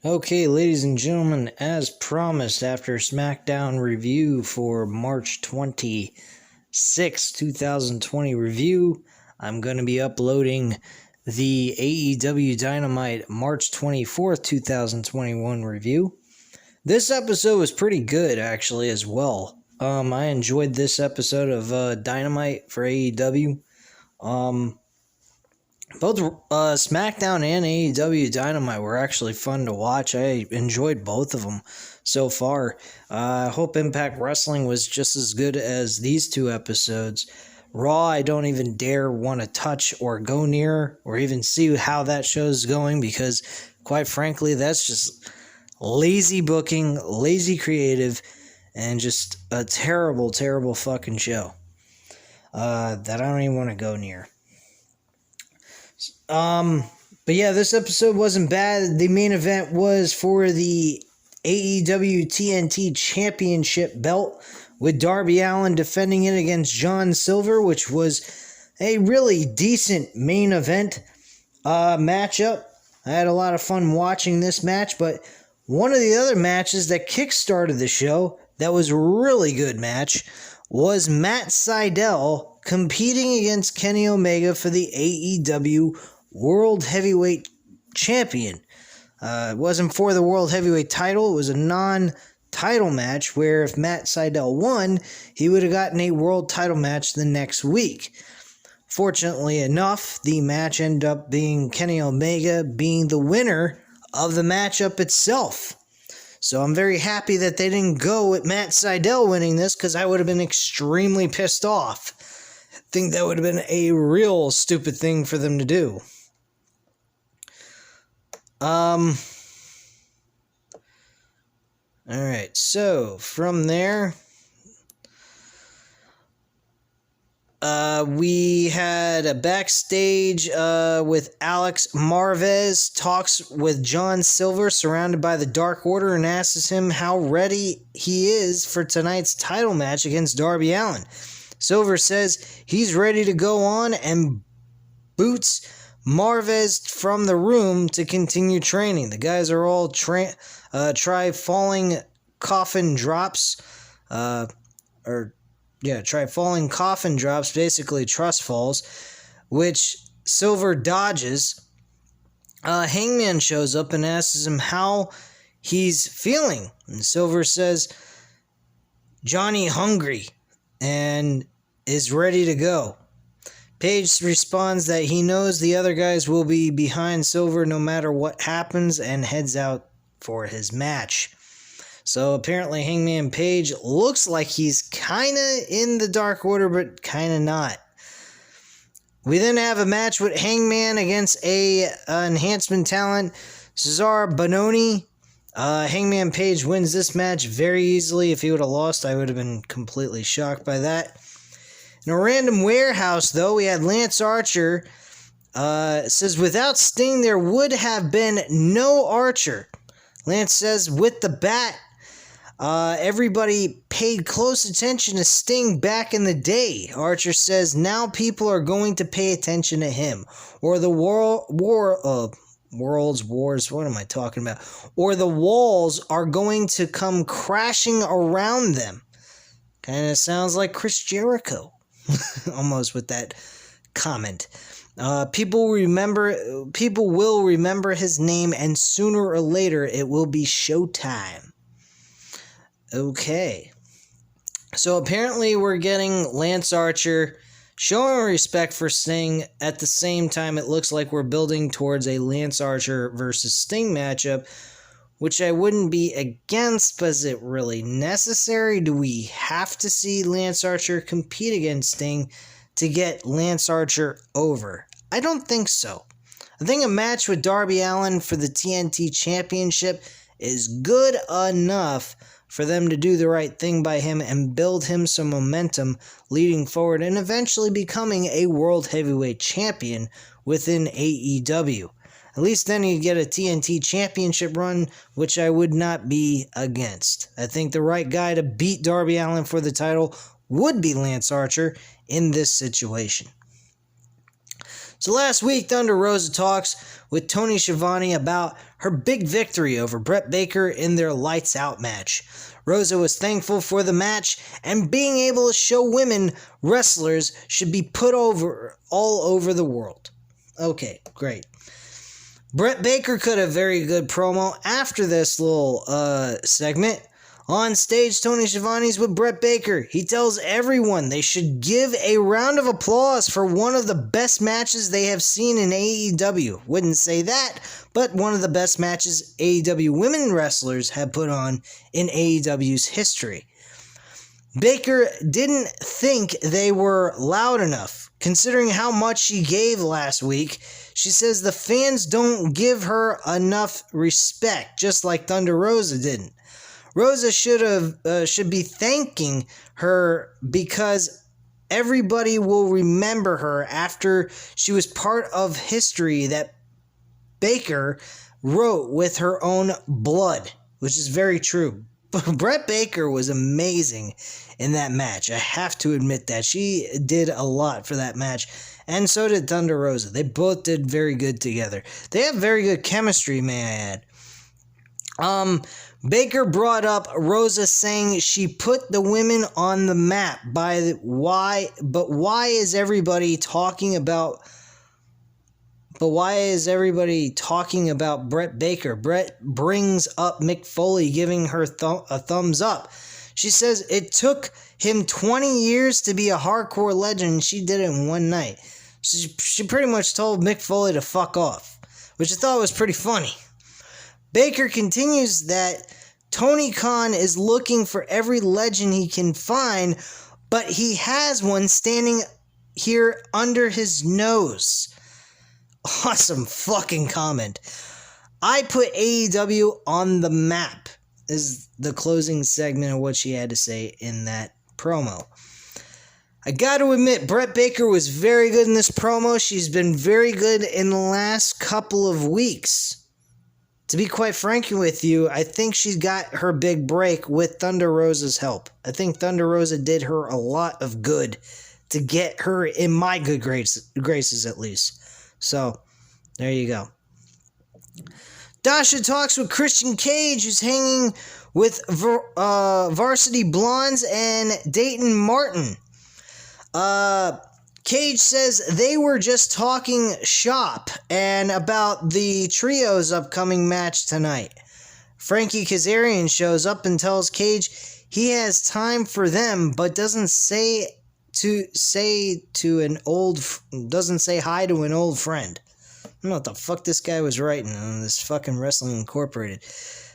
Okay, ladies and gentlemen, as promised, after SmackDown review for March 26, 2020 review, I'm going to be uploading the AEW Dynamite March 24th, 2021 review. This episode was pretty good, actually, as well. I enjoyed this episode of Dynamite for AEW. Both SmackDown and AEW Dynamite were actually fun to watch. I enjoyed both of them so far. I hope Impact Wrestling was just as good as these two episodes. Raw, I don't even dare want to touch or go near or even see how that show's going because, quite frankly, that's just lazy booking, lazy creative, and just a terrible, terrible fucking show that I don't even want to go near. But yeah, this episode wasn't bad. The main event was for the AEW TNT Championship belt, with Darby Allin defending it against John Silver, which was a really decent main event matchup. I had a lot of fun watching this match, but one of the other matches that kickstarted the show that was a really good match was Matt Sydal competing against Kenny Omega for the AEW World Heavyweight Champion. It wasn't for the World Heavyweight title. It was a non-title match where if Matt Sydal won, he would have gotten a world title match the next week. Fortunately enough, the match ended up being Kenny Omega being the winner of the matchup itself. So I'm very happy that they didn't go with Matt Sydal winning this because I would have been extremely pissed off. I think that would have been a real stupid thing for them to do. Alright, so from there, we had a backstage with Alex Marvez talks with John Silver surrounded by the Dark Order and asks him how ready he is for tonight's title match against Darby Allin. Silver says he's ready to go on and boots Marvez from the room to continue training. The guys are all try falling coffin drops, try falling coffin drops, basically trust falls, which Silver dodges. Hangman shows up and asks him how he's feeling, and Silver says Johnny hungry and is ready to go. Page responds that he knows the other guys will be behind Silver no matter what happens and heads out for his match. So apparently Hangman Page looks like he's kind of in the Dark Order, but kind of not. We then have a match with Hangman against a enhancement talent, Cesar Bononi. Hangman Page wins this match very easily. If he would have lost, I would have been completely shocked by that. In a random warehouse, though, we had Lance Archer. Says, without Sting, there would have been no Archer. Lance says, with the bat, everybody paid close attention to Sting back in the day. Archer says, now people are going to pay attention to him. Or the World's Wars, what am I talking about? Or the walls are going to come crashing around them. Kind of sounds like Chris Jericho. Almost with that comment. People will remember his name, and sooner or later it will be showtime. Okay. So apparently we're getting Lance Archer showing respect for Sting. At the same time, it looks like we're building towards a Lance Archer versus Sting matchup, which I wouldn't be against, but is it really necessary? Do we have to see Lance Archer compete against Sting to get Lance Archer over? I don't think so. I think a match with Darby Allin for the TNT Championship is good enough for them to do the right thing by him and build him some momentum leading forward and eventually becoming a World Heavyweight Champion within AEW. At least then you get a TNT Championship run, which I would not be against. I think the right guy to beat Darby Allin for the title would be Lance Archer in this situation. So last week, Thunder Rosa talks with Tony Schiavone about her big victory over Britt Baker in their Lights Out match. Rosa was thankful for the match and being able to show women wrestlers should be put over all over the world. Okay, great. Britt Baker cut a very good promo after this little segment. On stage, Tony Schiavone's with Britt Baker. He tells everyone they should give a round of applause for one of the best matches they have seen in AEW. Wouldn't say that, but one of the best matches AEW women wrestlers have put on in AEW's history. Baker didn't think they were loud enough, considering how much she gave last week. She says the fans don't give her enough respect, just like Thunder Rosa didn't. Rosa should be thanking her because everybody will remember her after she was part of history that Baker wrote with her own blood, which is very true. But Britt Baker was amazing in that match. I have to admit that. She did a lot for that match, and so did Thunder Rosa. They both did very good together. They have very good chemistry, may I add. Baker brought up Rosa saying she put the women on the map but why is everybody talking about Britt Baker? Brett brings up Mick Foley giving her a thumbs up. She says it took him 20 years to be a hardcore legend and she did it in one night. She pretty much told Mick Foley to fuck off, which I thought was pretty funny. Baker continues that Tony Khan is looking for every legend he can find, but he has one standing here under his nose. Awesome fucking comment. I put AEW on the map is the closing segment of what she had to say in that promo. I gotta admit, Britt Baker was very good in this promo. She's been very good in the last couple of weeks. To be quite frank with you, I think she's got her big break with Thunder Rosa's help. I think Thunder Rosa did her a lot of good to get her in my good graces at least. So, there you go. Dasha talks with Christian Cage, who's hanging with Varsity Blondes and Dayton Martin. Cage says they were just talking shop and about the trio's upcoming match tonight. Frankie Kazarian shows up and tells Cage he has time for them, but doesn't say hi to an old friend. I don't know what the fuck this guy was writing on this fucking Wrestling Incorporated.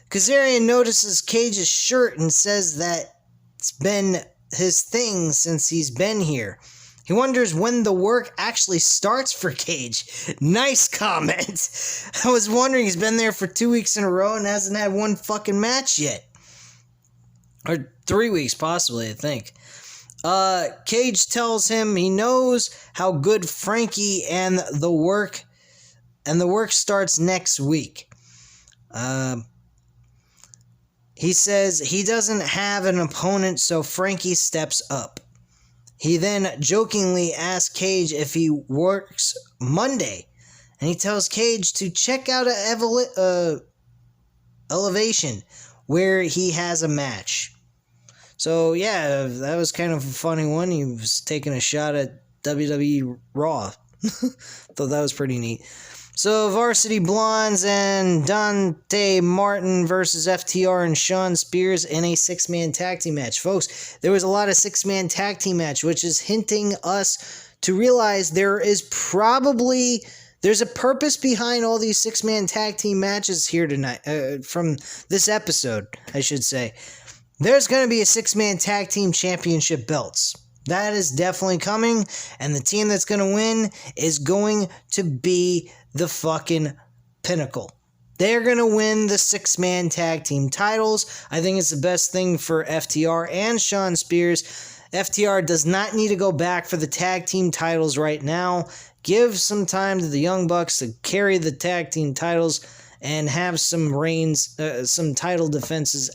Kazarian notices Cage's shirt and says that it's been his thing since he's been here. He wonders when the work actually starts for Cage. Nice comment. I was wondering, he's been there for 2 weeks in a row and hasn't had one fucking match yet. Or 3 weeks, possibly, I think. Cage tells him he knows how good Frankie and the work starts next week. He says he doesn't have an opponent, so Frankie steps up. He then jokingly asks Cage if he works Monday, and he tells Cage to check out Elevation, where he has a match. So yeah, that was kind of a funny one. He was taking a shot at WWE Raw. Thought that was pretty neat. So, Varsity Blondes and Dante Martin versus FTR and Shawn Spears in a 6-man tag team match. Folks, there was a lot of 6-man tag team match, which is hinting us to realize there's a purpose behind all these 6-man tag team matches here tonight, from this episode, I should say. There's going to be a 6-man tag team championship belts. That is definitely coming, and the team that's going to win is going to be the fucking Pinnacle. They're going to win the 6-man tag team titles. I think it's the best thing for FTR and Shawn Spears. FTR does not need to go back for the tag team titles right now. Give some time to the Young Bucks to carry the tag team titles and have some reigns, some title defenses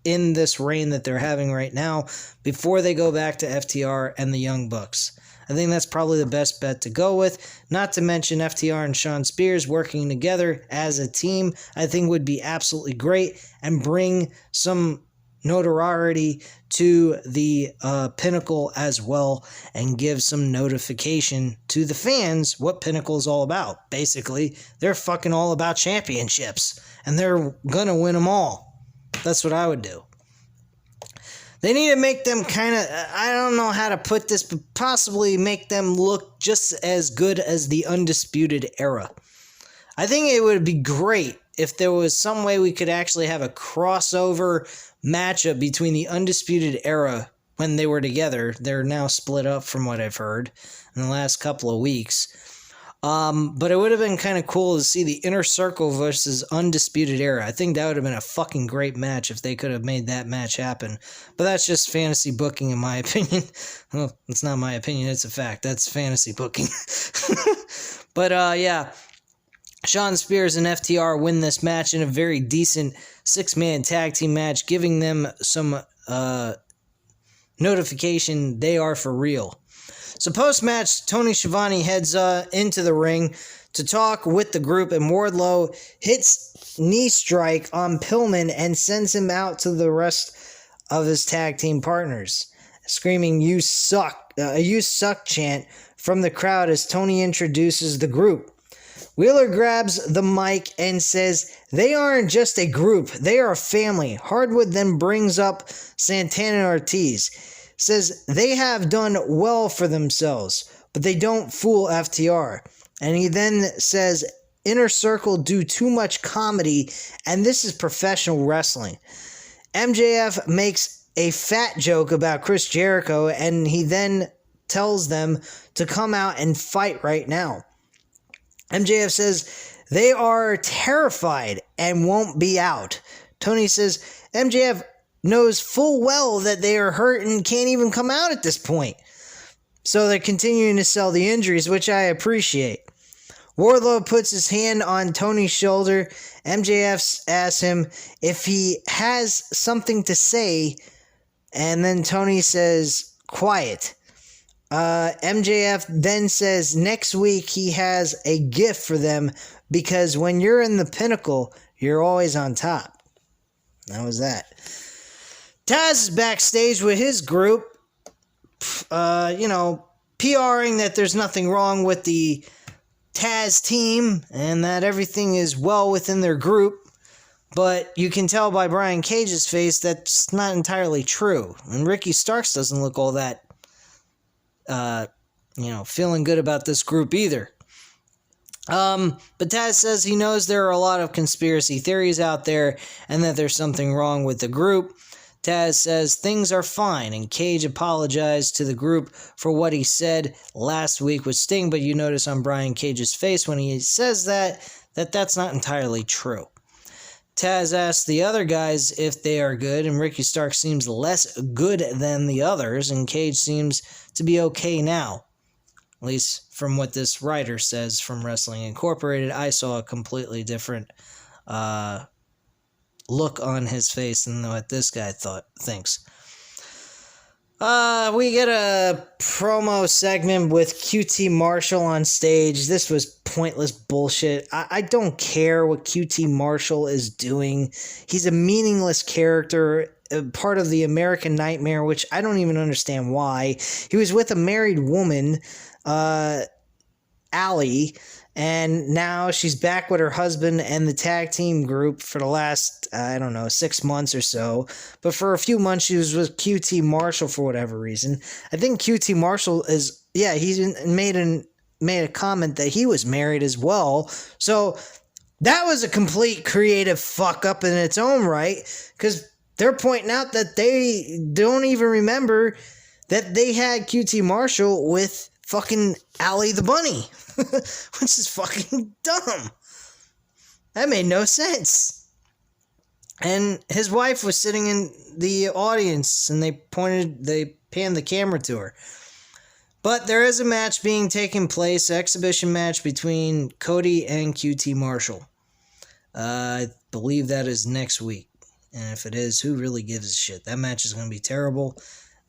in this reign that they're having right now before they go back to FTR and the Young Bucks. I I think that's probably the best bet to go with. Not to mention FTR and Shawn Spears working together as a team, I think would be absolutely great and bring some notoriety to the Pinnacle as well, and give some notification to the fans what Pinnacle is all about. Basically, they're fucking all about championships, and they're gonna win them all. That's what I would do. They need to make them kind of, I don't know how to put this, but possibly make them look just as good as the Undisputed Era. I think it would be great if there was some way we could actually have a crossover matchup between the Undisputed Era when they were together. They're now split up from what I've heard in the last couple of weeks. But it would have been kind of cool to see the Inner Circle versus Undisputed Era. I think that would have been a fucking great match if they could have made that match happen. But that's just fantasy booking in my opinion. Well, it's not my opinion, it's a fact. That's fantasy booking. But yeah. Shawn Spears and FTR win this match in a very decent 6-man tag team match, giving them some notification they are for real. So post-match, Tony Schiavone heads into the ring to talk with the group, and Wardlow hits knee strike on Pillman and sends him out to the rest of his tag team partners, screaming "You suck," a "You suck" chant from the crowd as Tony introduces the group. Wheeler grabs the mic and says they aren't just a group, they are a family. Hardwood then brings up Santana and Ortiz. Says they have done well for themselves, but they don't fool FTR. And he then says Inner Circle do too much comedy, and this is professional wrestling. MJF makes a fat joke about Chris Jericho, and he then tells them to come out and fight right now. MJF says they are terrified and won't be out. Tony says MJF knows full well that they are hurt and can't even come out at this point. So they're continuing to sell the injuries, which I appreciate. Wardlow puts his hand on Tony's shoulder. MJF asks him if he has something to say, and then Tony says, quiet. MJF then says next week he has a gift for them because when you're in the Pinnacle, you're always on top. That was that. Taz is backstage with his group, PRing that there's nothing wrong with the Taz team and that everything is well within their group. But you can tell by Brian Cage's face that's not entirely true. And Ricky Starks doesn't look all that feeling good about this group either. But Taz says he knows there are a lot of conspiracy theories out there and that there's something wrong with the group. Taz says things are fine, and Cage apologized to the group for what he said last week with Sting, but you notice on Brian Cage's face when he says that's not entirely true. Taz asks the other guys if they are good, and Ricky Starks seems less good than the others, and Cage seems to be okay now. At least from what this writer says from Wrestling Incorporated, I saw a completely different look on his face than what this guy thinks. We get a promo segment with QT Marshall on stage. This was pointless bullshit. I don't care what QT Marshall is doing. He's a meaningless character, part of the American Nightmare, which I don't even understand why. He was with a married woman, Allie, and now she's back with her husband and the tag team group for the last, 6 months or so. But for a few months, she was with QT Marshall for whatever reason. I think QT Marshall he's made a comment that he was married as well. So that was a complete creative fuck up in its own right, because they're pointing out that they don't even remember that they had QT Marshall with fucking Allie the Bunny, which is fucking dumb. That made no sense. And his wife was sitting in the audience, and they panned the camera to her. But there is a match being taken place, exhibition match between Cody and QT Marshall. I believe that is next week. And if it is, who really gives a shit? That match is going to be terrible.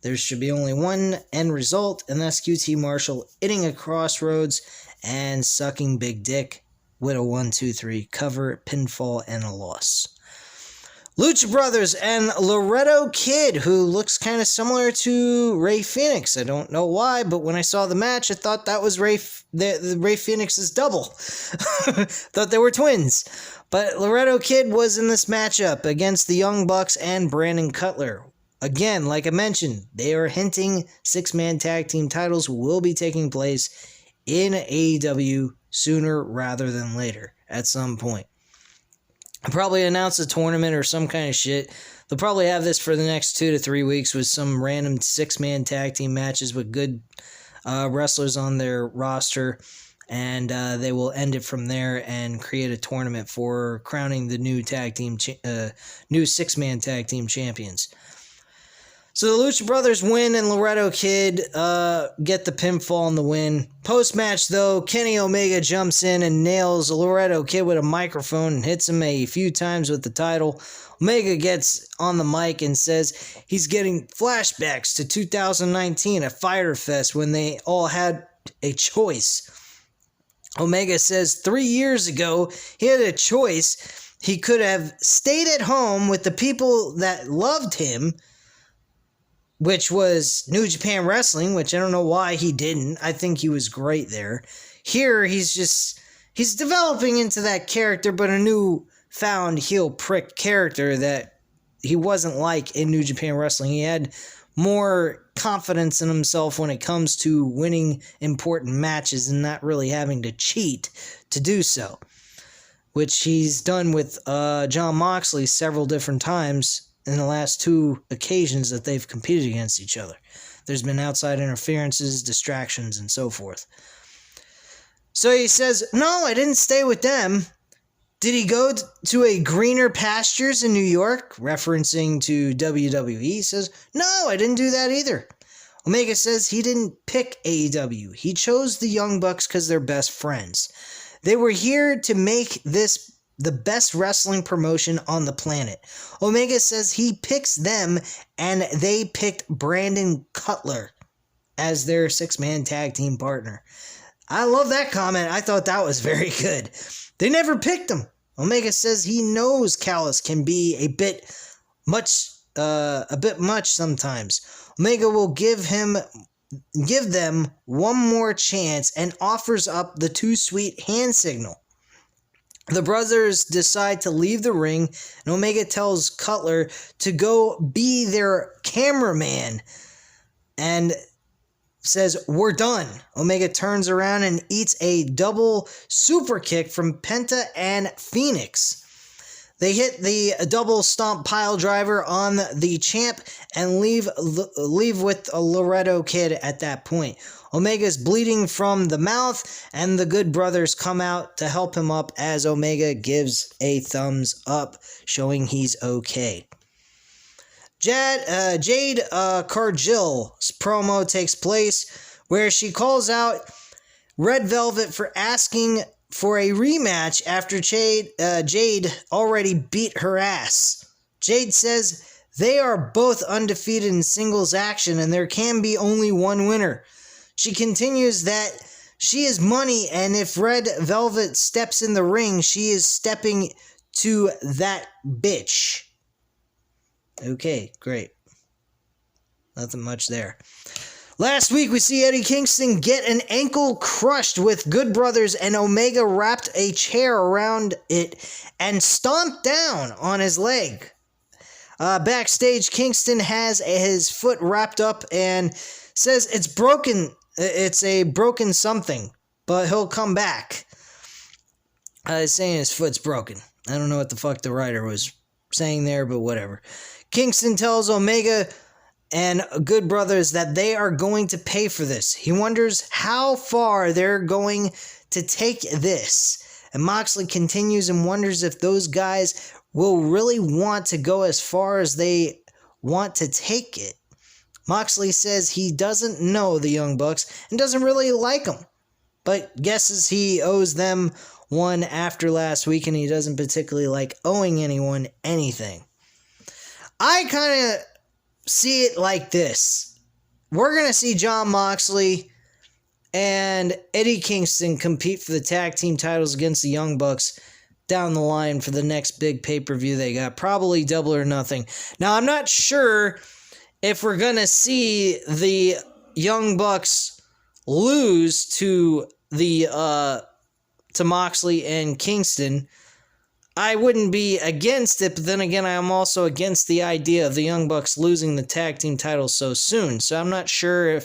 There should be only one end result, and that's QT Marshall hitting a crossroads and sucking big dick with a 1-2-3 cover, pinfall, and a loss. Lucha Brothers and Laredo Kid, who looks kind of similar to Rey Fenix. I don't know why, but when I saw the match, I thought that was Rey Fenix's double. Thought they were twins. But Laredo Kid was in this matchup against the Young Bucks and Brandon Cutler. Again, like I mentioned, they are hinting 6-man tag team titles will be taking place in AEW sooner rather than later at some point. I'll probably announce a tournament or some kind of shit. They'll probably have this for the next 2 to 3 weeks with some random 6-man tag team matches with good wrestlers on their roster. And they will end it from there and create a tournament for crowning the new new 6-man tag team champions. So the Lucha Brothers win and Laredo Kid get the pinfall and the win. Post-match, though, Kenny Omega jumps in and nails Laredo Kid with a microphone and hits him a few times with the title. Omega gets on the mic and says he's getting flashbacks to 2019 at Fyter Fest when they all had a choice. Omega says 3 years ago he had a choice. He could have stayed at home with the people that loved him, which was New Japan Wrestling, which I don't know why he didn't. I think he was great there. Here, he's developing into that character, but a new found heel prick character that he wasn't like in New Japan Wrestling. He had more confidence in himself when it comes to winning important matches and not really having to cheat to do so, which he's done with Jon Moxley several different times in the last 2 occasions that they've competed against each other. There's been outside interferences, distractions, and so forth. So he says, no, I didn't stay with them. Did he go to a greener pastures in New York? Referencing to WWE. He says, no, I didn't do that either. Omega says he didn't pick AEW. He chose the Young Bucks because they're best friends. They were here to make this the best wrestling promotion on the planet. Omega says he picks them, and they picked Brandon Cutler as their 6-man tag team partner. I love that comment. I thought that was very good. They never picked him. Omega says he knows Callis can be a bit much sometimes. Omega will give them one more chance and offers up the too sweet hand signal. The brothers decide to leave the ring, and Omega tells Cutler to go be their cameraman and says, we're done. Omega turns around and eats a double super kick from Penta and Phoenix. They hit the double stomp pile driver on the champ and leave with a Laredo Kid at that point. Omega's bleeding from the mouth, and the Good Brothers come out to help him up as Omega gives a thumbs up, showing he's okay. Jade Cargill's promo takes place where she calls out Red Velvet for asking for a rematch after Jade already beat her ass. Jade says they are both undefeated in singles action and there can be only one winner. She continues that she is money, and if Red Velvet steps in the ring, she is stepping to that bitch. Okay, great. Nothing much there. Last week, we see Eddie Kingston get an ankle crushed with Good Brothers, and Omega wrapped a chair around it and stomped down on his leg. Backstage, Kingston has his foot wrapped up and says it's broken. It's a broken something, but he'll come back. He's saying his foot's broken. I don't know what the fuck the writer was saying there, but whatever. Kingston tells Omega and Good Brothers that they are going to pay for this. He wonders how far they're going to take this. And Moxley continues and wonders if those guys will really want to go as far as they want to take it. Moxley says he doesn't know the Young Bucks and doesn't really like them, but guesses he owes them one after last week, and he doesn't particularly like owing anyone anything. I kind of see it like this. we're going to see Jon Moxley and Eddie Kingston compete for the tag team titles against the Young Bucks down the line for the next big pay-per-view they got. Probably Double or Nothing. Now, I'm not sure if we're going to see the Young Bucks lose to Moxley and Kingston. I wouldn't be against it, but then again, I am also against the idea of the Young Bucks losing the tag team titles so soon. So I'm not sure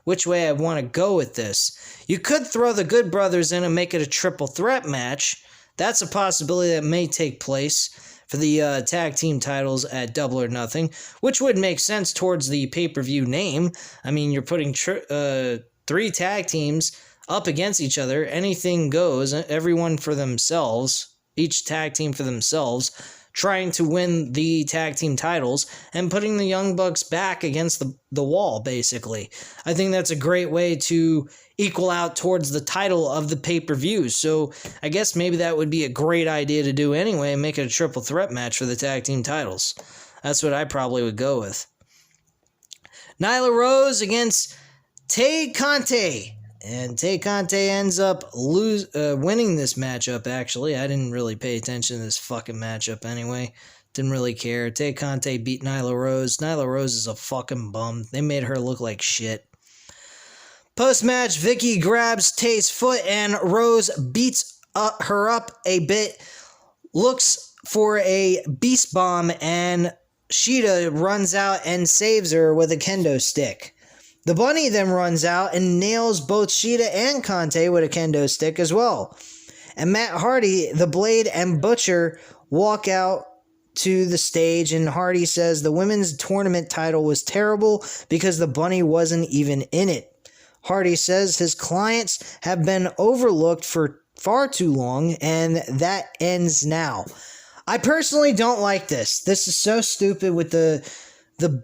which way I want to go with this. You could throw the Good Brothers in and make it a triple threat match. That's a possibility that may take place for the tag team titles at Double or Nothing, which would make sense towards the pay-per-view name. I mean, you're putting 3 tag teams up against each other. Anything goes, everyone for themselves. Each tag team for themselves, trying to win the tag team titles and putting the Young Bucks back against the wall, basically. I think that's a great way to equal out towards the title of the pay-per-view. So I guess maybe that would be a great idea to do anyway and make it a triple threat match for the tag team titles. That's what I probably would go with. Nyla Rose against Tay Kante. And Tay Kante ends up winning this matchup, actually. I didn't really pay attention to this fucking matchup anyway. Didn't really care. Tay Kante beat Nyla Rose. Nyla Rose is a fucking bum. They made her look like shit. Post-match, Vicky grabs Tay's foot and Rose beats her up a bit. Looks for a beast bomb and Shida runs out and saves her with a kendo stick. The Bunny then runs out and nails both Shida and Kante with a kendo stick as well. And Matt Hardy, the Blade, and Butcher walk out to the stage, and Hardy says the women's tournament title was terrible because the Bunny wasn't even in it. Hardy says his clients have been overlooked for far too long, and that ends now. I personally don't like this. This is so stupid with the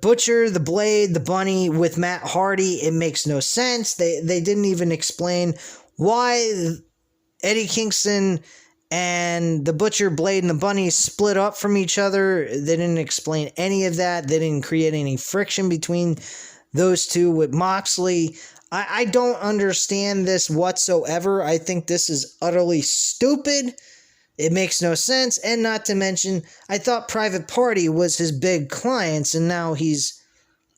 Butcher, the Blade, the Bunny with Matt Hardy. It makes no sense. They didn't even explain why Eddie Kingston and the Butcher, Blade, and the Bunny split up from each other. They didn't explain any of that. They didn't create any friction between those two with Moxley. I don't understand this whatsoever. I think this is utterly stupid. It makes no sense, and not to mention, I thought Private Party was his big clients, and now he's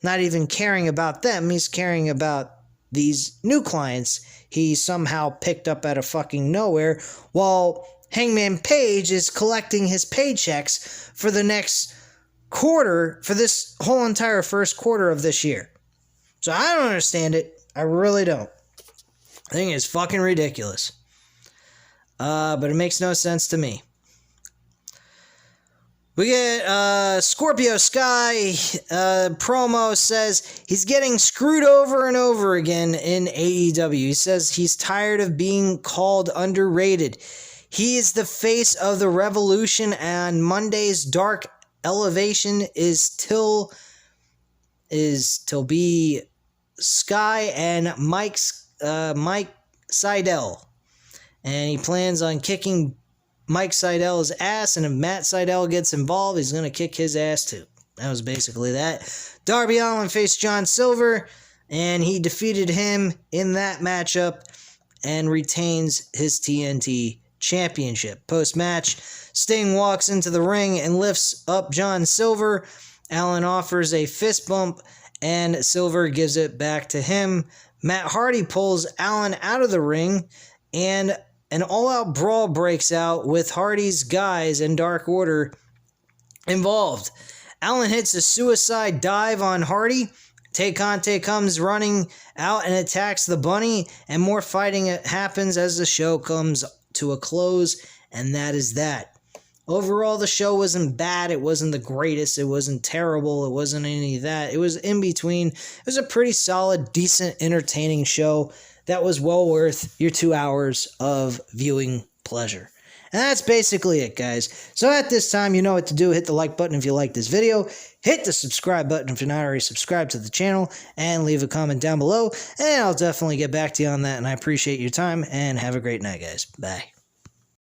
not even caring about them. He's caring about these new clients he somehow picked up out of fucking nowhere, while Hangman Page is collecting his paychecks for the next quarter, for this whole entire first quarter of this year. So I don't understand it. I really don't. I think it's fucking ridiculous. But it makes no sense to me. We get Scorpio Sky promo says he's getting screwed over and over again in AEW. He says he's tired of being called underrated. He is the face of the Revolution, and Monday's Dark Elevation is till be Sky and Mike Sydal. And he plans on kicking Mike Seidel's ass, and if Matt Sydal gets involved, he's going to kick his ass too. That was basically that. Darby Allin faced John Silver, and he defeated him in that matchup and retains his TNT Championship. Post-match, Sting walks into the ring and lifts up John Silver. Allin offers a fist bump, and Silver gives it back to him. Matt Hardy pulls Allin out of the ring, and an all-out brawl breaks out with Hardy's guys and Dark Order involved. Allin hits a suicide dive on Hardy. Tay Kante comes running out and attacks the Bunny, and more fighting happens as the show comes to a close, and that is that. Overall, the show wasn't bad. It wasn't the greatest. It wasn't terrible. It wasn't any of that. It was in between. It was a pretty solid, decent, entertaining show that was well worth your 2 hours of viewing pleasure. And that's basically it, guys. So at this time, you know what to do. Hit the like button if you like this video. Hit the subscribe button if you're not already subscribed to the channel. And leave a comment down below. And I'll definitely get back to you on that. And I appreciate your time. And have a great night, guys. Bye.